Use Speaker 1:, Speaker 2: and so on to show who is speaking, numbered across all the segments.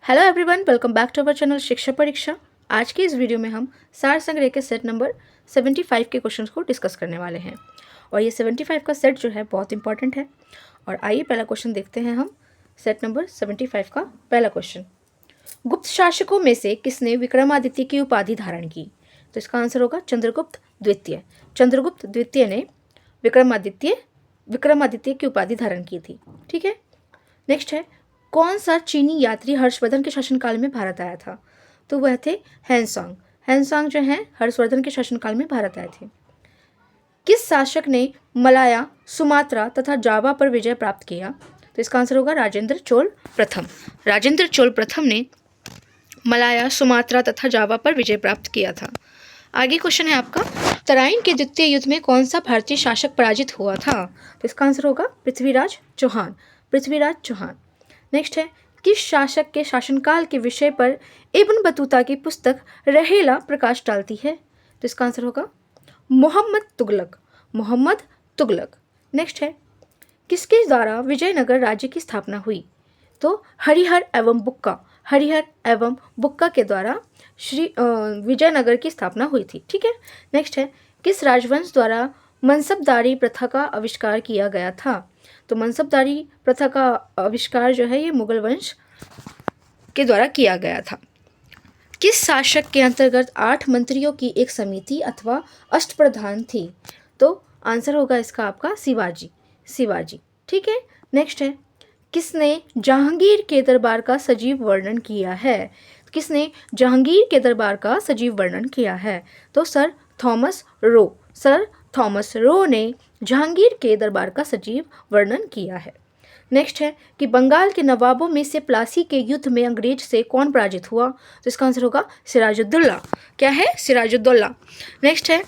Speaker 1: Hello everyone, welcome back to our channel Shiksha Pariksha. आज की इस वीडियो में हम सार संग्रह के सेट नंबर 75 के क्वेश्चंस को डिस्कस करने वाले हैं। और ये 75 का सेट जो है बहुत इंपॉर्टेंट है। और आइए पहला क्वेश्चन देखते हैं हम। सेट नंबर 75 का पहला क्वेश्चन, गुप्त शासकों में से किसने विक्रमादित्य की उपाधि धारण की? तो इसका आंसर होगा चंद्रगुप्त द्वितीय। चंद्रगुप्त द्वितीय ने विक्रमादित्य की उपाधि धारण की थी। ठीक है, नेक्स्ट है, कौन सा चीनी यात्री हर्षवर्धन के शासनकाल में भारत आया था? तो वह थे हैंसोंग। हैंसोंग जो हैं हर्षवर्धन के शासनकाल में भारत आए थे। किस शासक ने मलाया, सुमात्रा तथा जावा पर विजय प्राप्त किया? तो इसका आंसर होगा राजेंद्र चोल प्रथम। राजेंद्र चोल प्रथम ने मलाया, सुमात्रा तथा जावा पर विजय प्राप्त किया था। आगे क्वेश्चन है आपका, तराइन के द्वितीय युद्ध में कौन सा भारतीय शासक पराजित हुआ था? तो इसका आंसर होगा पृथ्वीराज चौहान। पृथ्वीराज चौहान। नेक्स्ट है, किस शासक के शासनकाल के विषय पर इब्न बतूता की पुस्तक रहेला प्रकाश डालती है? तो इसका आंसर होगा मोहम्मद तुगलक। मोहम्मद तुगलक। नेक्स्ट है, किसके द्वारा विजयनगर राज्य की स्थापना हुई? तो हरिहर एवं बुक्का। हरिहर एवं बुक्का के द्वारा विजयनगर की स्थापना हुई थी। ठीक है, नेक्स्ट है, किस राजवंश द्वारा मनसबदारी प्रथा का आविष्कार किया गया था? तो मनसबदारी प्रथा का आविष्कार जो है ये मुगल वंश के द्वारा किया गया था। किस शासक के अंतर्गत 8 मंत्रियों की एक समिति अथवा अष्टप्रधान थी? तो आंसर होगा इसका आपका शिवाजी। शिवाजी। ठीक है, नेक्स्ट है, किसने जहांगीर के दरबार का सजीव वर्णन किया है? किसने जहांगीर के दरबार का सजीव वर्णन किया है? तो sir Thomas Roe. Sir Thomas Roe ने जहांगीर के दरबार का सजीव वर्णन किया है। नेक्स्ट है कि बंगाल के नवाबों में से प्लासी के युद्ध में अंग्रेज से कौन पराजित हुआ? तो इसका आंसर होगा सिराजुद्दौला। क्या है? सिराजुद्दौला। नेक्स्ट है,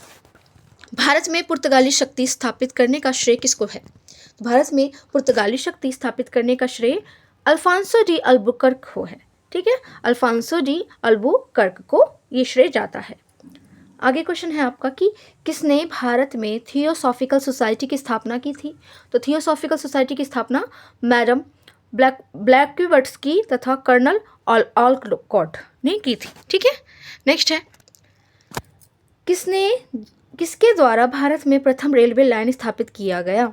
Speaker 1: भारत में पुर्तगाली शक्ति स्थापित करने का श्रेय किसको है? तो भारत में पुर्तगाली शक्ति स्थापित करने का श्रेय अल्फांसो डी अल्बुकर्क को है। ठीक है, अल्फांसो डी अल्बुकर्क को ये श्रेय जाता है। आगे क्वेश्चन है आपका कि किसने भारत में थियोसॉफिकल सोसाइटी की स्थापना की थी? तो थियोसॉफिकल सोसाइटी की स्थापना मैडम ब्लैकवट्सकी तथा कर्नल ऑलकॉट ने की थी। ठीक है, नेक्स्ट है, किसके द्वारा भारत में प्रथम रेलवे लाइन स्थापित किया गया?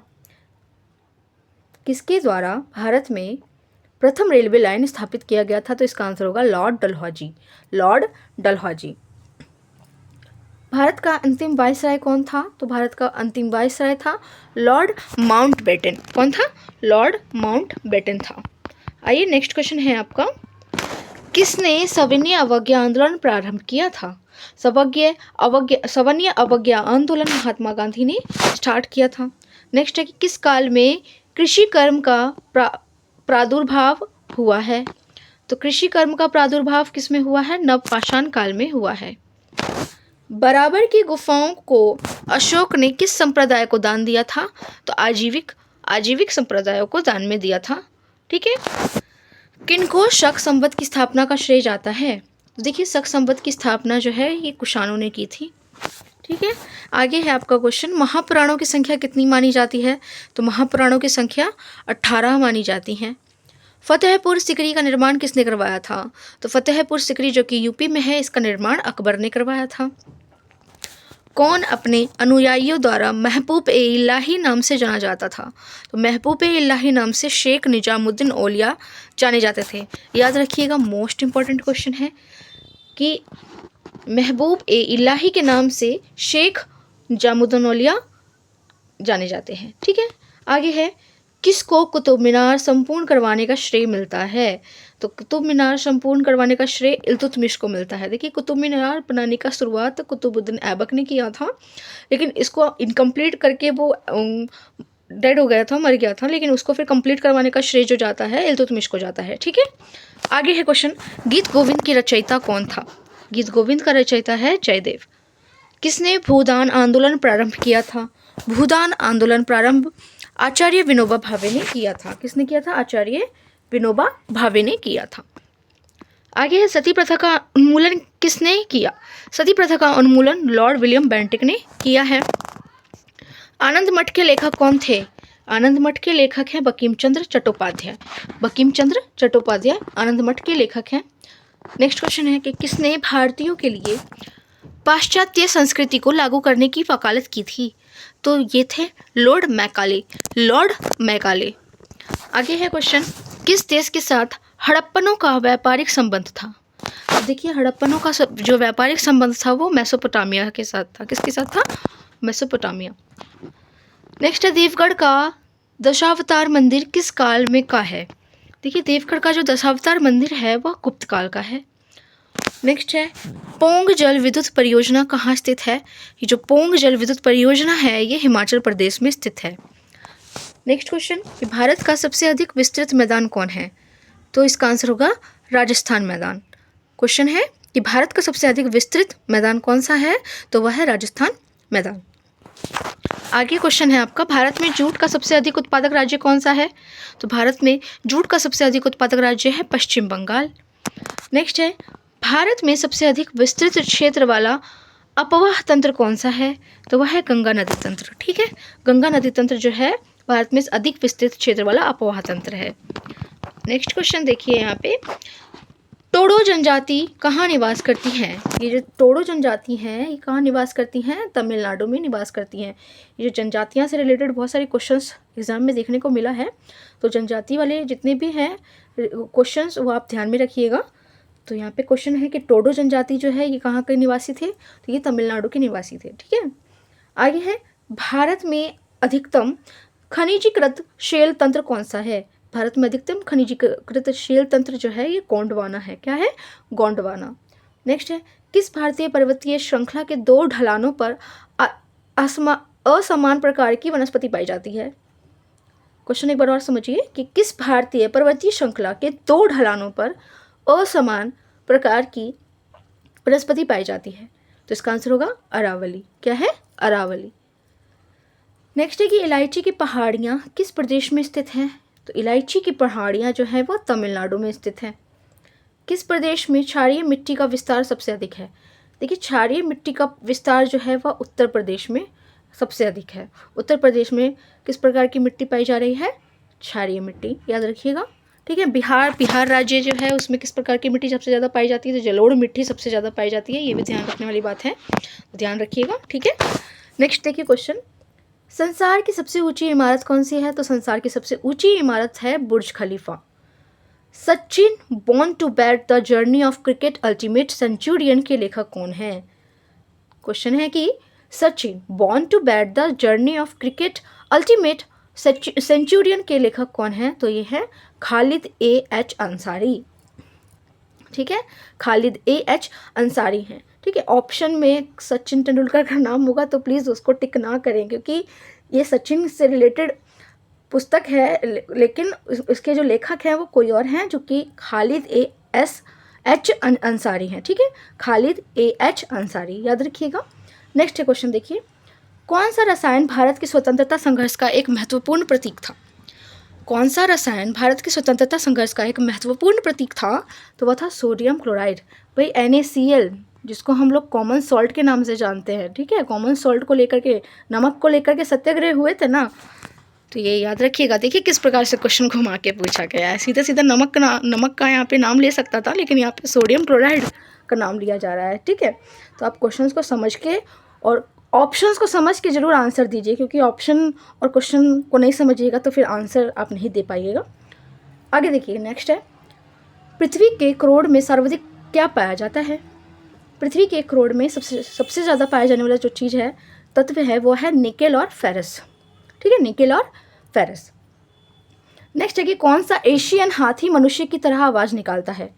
Speaker 1: किसके द्वारा भारत में प्रथम रेलवे लाइन स्थापित किया गया था? तो इसका आंसर होगा लॉर्ड डलहौजी। लॉर्ड डलहौजी। भारत का अंतिम वायसराय कौन था? तो भारत का अंतिम वायसराय था लॉर्ड माउंटबेटन। कौन था? लॉर्ड माउंटबेटन था। आइए नेक्स्ट क्वेश्चन है आपका, किसने सविनय अवज्ञा आंदोलन प्रारंभ किया था? सविनय अवज्ञा आंदोलन महात्मा गांधी ने स्टार्ट किया था। नेक्स्ट है कि किस काल में कृषि कर्म का प्रादुर्भाव हुआ है? तो कृषि कर्म का प्रादुर्भाव किस में हुआ है? नवपाषाण काल में हुआ है। बराबर की गुफाओं को अशोक ने किस संप्रदाय को दान दिया था? तो आजीविक संप्रदायों को दान में दिया था। ठीक है, किनको शक संवत की स्थापना का श्रेय जाता है? देखिए, शक संवत की स्थापना जो है ये कुषाणों ने की थी। ठीक है, आगे है आपका क्वेश्चन, महापुराणों की संख्या कितनी मानी जाती है? तो महापुराणों की संख्या 18 मानी जाती है। फतेहपुर सिकरी का निर्माण किसने करवाया था? तो फतेहपुर सिकरी जो कि यूपी में है, इसका निर्माण अकबर ने करवाया था। कौन अपने अनुयायियों द्वारा महबूब ए इलाही नाम से जाना जाता था? तो महबूब ए इलाही नाम से शेख निजामुद्दीन औलिया जाने जाते थे। याद रखिएगा, मोस्ट इंपॉर्टेंट क्वेश्चन है कि महबूब ए इलाही के नाम से शेख निजामुद्दीन औलिया जाने जाते हैं। ठीक है, आगे है, किसको कुतुब मीनार संपूर्ण करवाने का श्रेय मिलता है? तो कुतुब मीनार संपूर्ण करवाने का श्रेय इल्तुतमिश को मिलता है। देखिए, कुतुब मीनार बनाने का शुरुआत कुतुबुद्दीन ऐबक ने किया था, लेकिन इसको इनकम्प्लीट करके वो डेड हो गया था, मर गया था, लेकिन उसको फिर कंप्लीट करवाने का श्रेय जो जाता है इल्तुतमिश को जाता है। ठीक है, आगे है क्वेश्चन, गीत गोविंद की रचयिता कौन था? गीत गोविंद का रचयिता है जयदेव। किसने भूदान आंदोलन प्रारंभ किया था? भूदान आंदोलन प्रारंभ आचार्य विनोबा भावे ने किया था। किसने किया था? आचार्य विनोबा भावे ने किया था। आगे है, सती प्रथा का उन्मूलन किसने किया? सती प्रथा का उन्मूलन लॉर्ड विलियम बेंटिक ने किया है। आनंद मठ के लेखक कौन थे? आनंद मठ के लेखक हैं बंकिम चंद्र चट्टोपाध्याय। बंकिम चंद्र चट्टोपाध्याय आनंद मठ के लेखक हैं। नेक्स्ट क्वेश्चन है कि किसने भारतीयों के लिए पाश्चात्य संस्कृति को लागू करने की वकालत की थी? तो ये थे लॉर्ड मैकाले। Lord Macaulay. आगे है क्वेश्चन, किस देश के साथ हड़प्पनों का व्यापारिक संबंध था? देखिए हड़प्पनों का जो व्यापारिक संबंध था वो मेसोपोटामिया के साथ था। किसके साथ था? मेसोपोटामिया। नेक्स्ट है देवगढ़ का दशावतार मंदिर किस काल में का है? देखिए देवगढ़ का जो दशावतार मंदिर है वह गुप्त काल का है। नेक्स्ट है पोंग जल विद्युत परियोजना कहाँ स्थित है? ये जो पोंग जल विद्युत परियोजना है ये हिमाचल प्रदेश में स्थित है। नेक्स्ट क्वेश्चन, भारत का सबसे अधिक विस्तृत मैदान कौन है? तो इसका आंसर होगा राजस्थान मैदान। क्वेश्चन है कि भारत का सबसे अधिक विस्तृत मैदान कौन सा है? तो वह है राजस्थान मैदान। आगे क्वेश्चन है आपका, भारत में जूट का सबसे अधिक उत्पादक राज्य कौन सा है? तो भारत में जूट का सबसे अधिक उत्पादक राज्य है पश्चिम बंगाल। नेक्स्ट है भारत में सबसे अधिक विस्तृत क्षेत्र वाला अपवाह तंत्र कौन सा है? तो वह है गंगा नदी तंत्र। ठीक है, गंगा नदी तंत्र जो है भारत में अधिक विस्तृत क्षेत्र वाला अपवाह तंत्र है। नेक्स्ट क्वेश्चन देखिए यहाँ पे, टोडो जनजाति कहाँ निवास करती हैं? ये जो टोडो जनजाति हैं ये कहाँ निवास करती हैं? तमिलनाडु में निवास करती हैं। ये जो जनजातियाँ से रिलेटेड बहुत सारे क्वेश्चंस एग्जाम में देखने को मिला है, तो जनजाति वाले जितने भी हैं क्वेश्चंस वो आप ध्यान में रखिएगा। तो यहाँ पे क्वेश्चन है कि टोडो जनजाति जो है ये कहाँ के निवासी थे? तो ये तमिलनाडु के निवासी थे। ठीक है, आगे है भारत में अधिकतम खनिजीकृत शेल तंत्र कौन सा है? भारत में अधिकतम खनिजीकृत शेल तंत्र जो है ये गोंडवाना है। क्या है? गोंडवाना। नेक्स्ट है किस भारतीय पर्वतीय श्रृंखला के 2 ढलानों पर असमान प्रकार की वनस्पति पाई जाती है? क्वेश्चन एक बार और समझिए कि किस भारतीय पर्वतीय श्रृंखला के 2 ढलानों पर असमान प्रकार की वनस्पति पाई जाती है? तो इसका आंसर होगा अरावली। क्या है? अरावली। नेक्स्ट है कि इलायची की पहाड़ियाँ किस प्रदेश में स्थित हैं? तो इलायची की पहाड़ियाँ जो है वो तमिलनाडु में स्थित हैं। किस प्रदेश में क्षारीय मिट्टी का विस्तार सबसे अधिक है? देखिए क्षारीय मिट्टी का विस्तार जो है वह उत्तर प्रदेश में सबसे अधिक है। उत्तर प्रदेश में किस प्रकार की मिट्टी पाई जा रही है? क्षारीय मिट्टी, याद रखिएगा। ठीक है, बिहार राज्य जो है उसमें किस प्रकार की मिट्टी सबसे ज़्यादा पाई जाती है? तो जलोढ़ मिट्टी सबसे ज़्यादा पाई जाती है। ये भी ध्यान रखने वाली बात है, ध्यान रखिएगा। ठीक है, नेक्स्ट देखिए क्वेश्चन, संसार की सबसे ऊंची इमारत कौन सी है? तो संसार की सबसे ऊंची इमारत है Burj Khalifa. Sachin born to bat the journey of cricket ultimate centurion के लेखक कौन है? क्वेश्चन है कि Sachin born to bat the journey of cricket ultimate centurion के लेखक कौन है? तो ये है खालिद A.H. अंसारी। ठीक है, खालिद A.H. अंसारी हैं। ठीक है, ऑप्शन में सचिन तेंदुलकर का नाम होगा तो प्लीज़ उसको टिक ना करें, क्योंकि ये सचिन से रिलेटेड पुस्तक है, लेकिन इसके जो लेखक हैं वो कोई और हैं, जो कि खालिद A.H. अंसारी हैं। ठीक है, खालिद A.H. अंसारी, याद रखिएगा। नेक्स्ट क्वेश्चन देखिए, कौन सा रसायन भारत की स्वतंत्रता संघर्ष का एक महत्वपूर्ण प्रतीक था? कौन सा रसायन भारत की स्वतंत्रता संघर्ष का एक महत्वपूर्ण प्रतीक था? तो वह था सोडियम क्लोराइड। भाई NaCl, जिसको हम लोग कॉमन सॉल्ट के नाम से जानते हैं। ठीक है, कॉमन सॉल्ट को लेकर के, नमक को लेकर के सत्याग्रह हुए थे ना, तो ये याद रखिएगा। देखिए किस प्रकार से क्वेश्चन घुमा के पूछा गया है। सीधा सीधा नमक का यहाँ पे नाम ले सकता था, लेकिन यहाँ पे सोडियम क्लोराइड का नाम लिया जा रहा है। ठीक है, तो आप क्वेश्चन को समझ के और ऑप्शंस को समझ के ज़रूर आंसर दीजिए, क्योंकि ऑप्शन और क्वेश्चन को नहीं समझिएगा तो फिर आंसर आप नहीं दे पाइएगा। आगे देखिए, नेक्स्ट है, पृथ्वी के करोड़ में सर्वाधिक क्या पाया जाता है? पृथ्वी के करोड़ में सबसे ज़्यादा पाया जाने वाला जो चीज़ है, तत्व है, वो है निकेल और फेरस। ठीक है, निकेल और फेरस। नेक्स्ट है कि कौन सा एशियन हाथी मनुष्य की तरह आवाज़ निकालता है?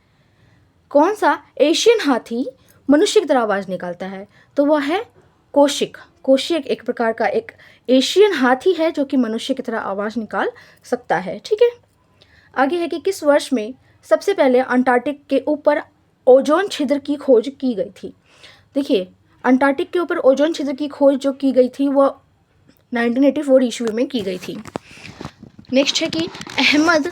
Speaker 1: कौन सा एशियन हाथी मनुष्य की तरह आवाज़ निकालता है? तो वह है कोशिक। कोशिक एक प्रकार का एक एशियन हाथी है जो कि मनुष्य की तरह आवाज़ निकाल सकता है। ठीक है, आगे है कि किस वर्ष में सबसे पहले अंटार्कटिक के ऊपर ओजोन छिद्र की खोज की गई थी? देखिए अंटार्कटिक के ऊपर ओजोन छिद्र की खोज जो की गई थी वो 1984 ईस्वी में की गई थी। नेक्स्ट है कि अहमद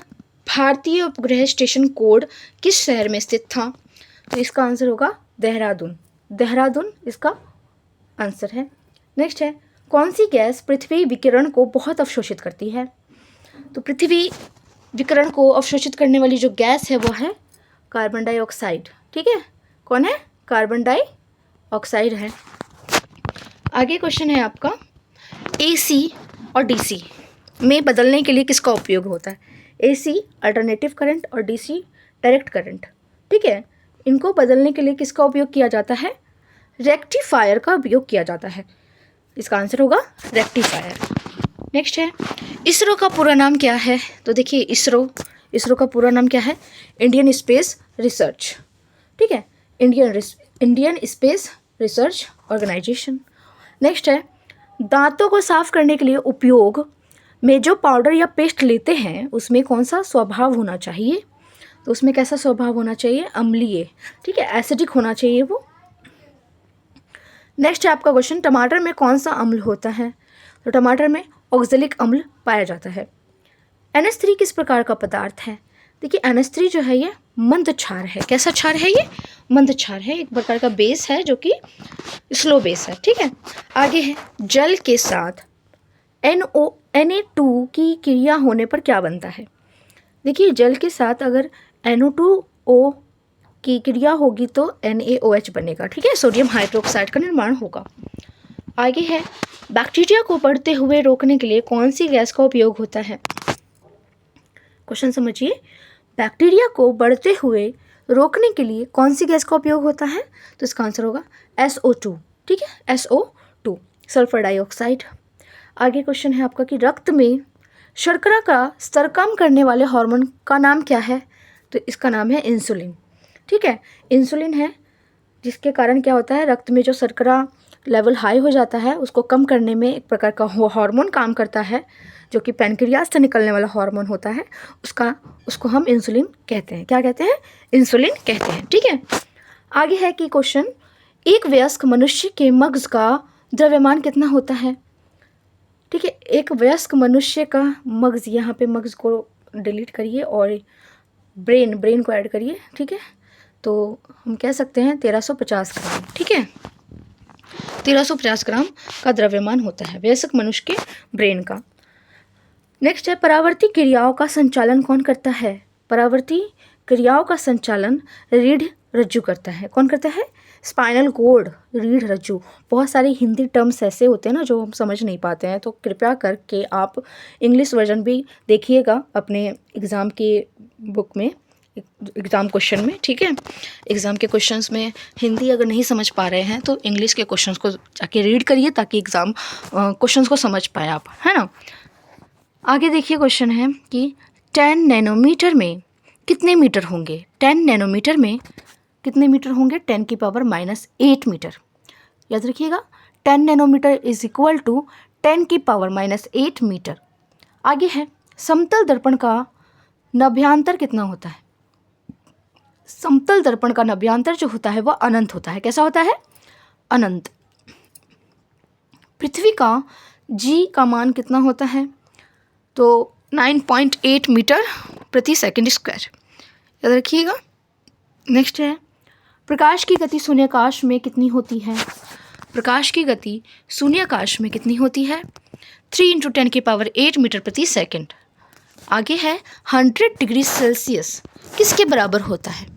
Speaker 1: भारतीय उपग्रह स्टेशन कोड किस शहर में स्थित था? तो इसका आंसर होगा देहरादून। देहरादून इसका आंसर है। नेक्स्ट है, कौन सी गैस पृथ्वी विकिरण को बहुत अवशोषित करती है? तो पृथ्वी विकिरण को अवशोषित करने वाली जो गैस है वो है कार्बन डाइऑक्साइड। ठीक है, कौन है? कार्बन डाइऑक्साइड है। आगे क्वेश्चन है आपका, एसी और डीसी में बदलने के लिए किसका उपयोग होता है? एसी अल्टरनेटिव करंट और डीसी डायरेक्ट करंट। ठीक है, इनको बदलने के लिए किसका उपयोग किया जाता है? रेक्टिफायर का उपयोग किया जाता है। इसका आंसर होगा रेक्टिफायर। नेक्स्ट है, इसरो का पूरा नाम क्या है? तो देखिए इसरो का पूरा नाम क्या है? Indian space research. ठीक है, Indian space research organisation. Next है, दांतों को साफ करने के लिए उपयोग में जो पाउडर या पेस्ट लेते हैं उसमें कौन सा स्वभाव होना चाहिए? तो उसमें कैसा स्वभाव होना चाहिए? अम्लीय। ठीक है, एसिडिक होना चाहिए वो। नेक्स्ट है आपका क्वेश्चन, टमाटर में कौन सा अम्ल होता है? तो टमाटर में ऑक्जेलिक अम्ल पाया जाता है। NH3 किस प्रकार का पदार्थ है? देखिए NH3 जो है ये मंद क्षार है। कैसा क्षार है ये? मंद क्षार है, एक प्रकार का बेस है जो कि स्लो बेस है। ठीक है, आगे है, जल के साथ Na2 की क्रिया होने पर क्या बनता है? देखिए जल के साथ अगर NO2O की क्रिया होगी तो NaOH बनेगा। ठीक है, सोडियम हाइड्रोक्साइड का निर्माण होगा। आगे है, बैक्टीरिया को बढ़ते हुए रोकने के लिए कौन सी गैस का उपयोग होता है? क्वेश्चन समझिए, बैक्टीरिया को बढ़ते हुए रोकने के लिए कौन सी गैस का उपयोग होता है? तो इसका आंसर होगा SO2। ठीक है, SO2 सल्फर डाइऑक्साइड। आगे क्वेश्चन है आपका कि रक्त में शर्करा का स्तर कम करने वाले हार्मोन का नाम क्या है? तो इसका नाम है इंसुलिन। ठीक है, इंसुलिन है जिसके कारण क्या होता है, रक्त में जो शर्करा लेवल हाई हो जाता है उसको कम करने में एक प्रकार का हार्मोन काम करता है जो कि पैनक्रियाज से निकलने वाला हार्मोन होता है, उसको हम इंसुलिन कहते हैं। क्या कहते हैं? इंसुलिन कहते हैं। ठीक है, आगे है कि क्वेश्चन, एक वयस्क मनुष्य के मगज का द्रव्यमान कितना होता है? ठीक है, एक वयस्क मनुष्य का मगज, यहाँ पे मगज को डिलीट करिए और ब्रेन को ऐड करिए। ठीक है, तो हम कह सकते हैं 1350 ग्राम। ठीक है, 1350 ग्राम का द्रव्यमान होता है वयस्क मनुष्य के ब्रेन का। नेक्स्ट है, परावर्ती क्रियाओं का संचालन कौन करता है? परावर्ती क्रियाओं का संचालन रीढ़ रज्जु करता है। कौन करता है? स्पाइनल कॉर्ड, रीढ़ रज्जु। बहुत सारे हिंदी टर्म्स ऐसे होते हैं ना जो हम समझ नहीं पाते हैं, तो कृपया करके आप इंग्लिश वर्जन भी देखिएगा अपने एग्ज़ाम के बुक में, एग्ज़ाम क्वेश्चन में। ठीक है, एग्ज़ाम के क्वेश्चंस में हिंदी अगर नहीं समझ पा रहे हैं तो इंग्लिश के क्वेश्चंस को जाके रीड करिए ताकि एग्ज़ाम क्वेश्चंस को समझ पाए आप, है ना। आगे देखिए क्वेश्चन है कि 10 नैनोमीटर में कितने मीटर होंगे? 10 नैनोमीटर में कितने मीटर होंगे? 10 की पावर -8 मीटर। याद रखिएगा, 10 नैनोमीटर इज इक्वल टू 10 की पावर -8 मीटर। आगे है, समतल दर्पण का नभ्यांतर कितना होता है? समतल दर्पण का नभ्यांतर जो होता है वह अनंत होता है। कैसा होता है? अनंत। पृथ्वी का G का मान कितना होता है? तो 9.8 मीटर प्रति सेकंड स्क्वायर। याद रखिएगा। नेक्स्ट है, प्रकाश की गति शून्याकाश में कितनी होती है? प्रकाश की गति शून्याकाश में कितनी होती है? 3 × 10 की पावर 8 मीटर प्रति सेकंड। आगे है, 100 डिग्री सेल्सियस किसके बराबर होता है?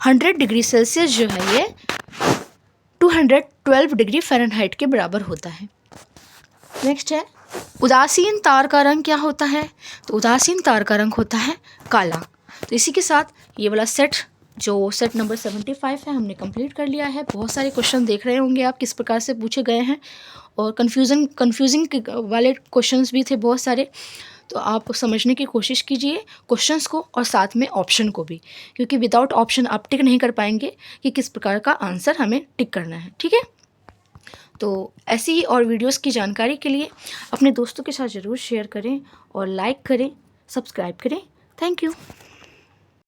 Speaker 1: 100 डिग्री सेल्सियस जो है ये 212 डिग्री फ़ारेनहाइट के बराबर होता है। नेक्स्ट है, उदासीन तार का रंग क्या होता है? तो उदासीन तार का रंग होता है काला। तो इसी के साथ ये वाला सेट नंबर 75 है हमने कंप्लीट कर लिया है। बहुत सारे क्वेश्चन देख रहे होंगे आप किस प्रकार से पूछे गए हैं, और कन्फ्यूजिंग वाले क्वेश्चंस भी थे बहुत सारे। तो आप समझने की कोशिश कीजिए क्वेश्चंस को और साथ में ऑप्शन को भी, क्योंकि विदाउट ऑप्शन आप टिक नहीं कर पाएंगे कि किस प्रकार का आंसर हमें टिक करना है। ठीक है, तो ऐसी ही और वीडियोस की जानकारी के लिए अपने दोस्तों के साथ ज़रूर शेयर करें और लाइक करें, सब्सक्राइब करें। Thank you.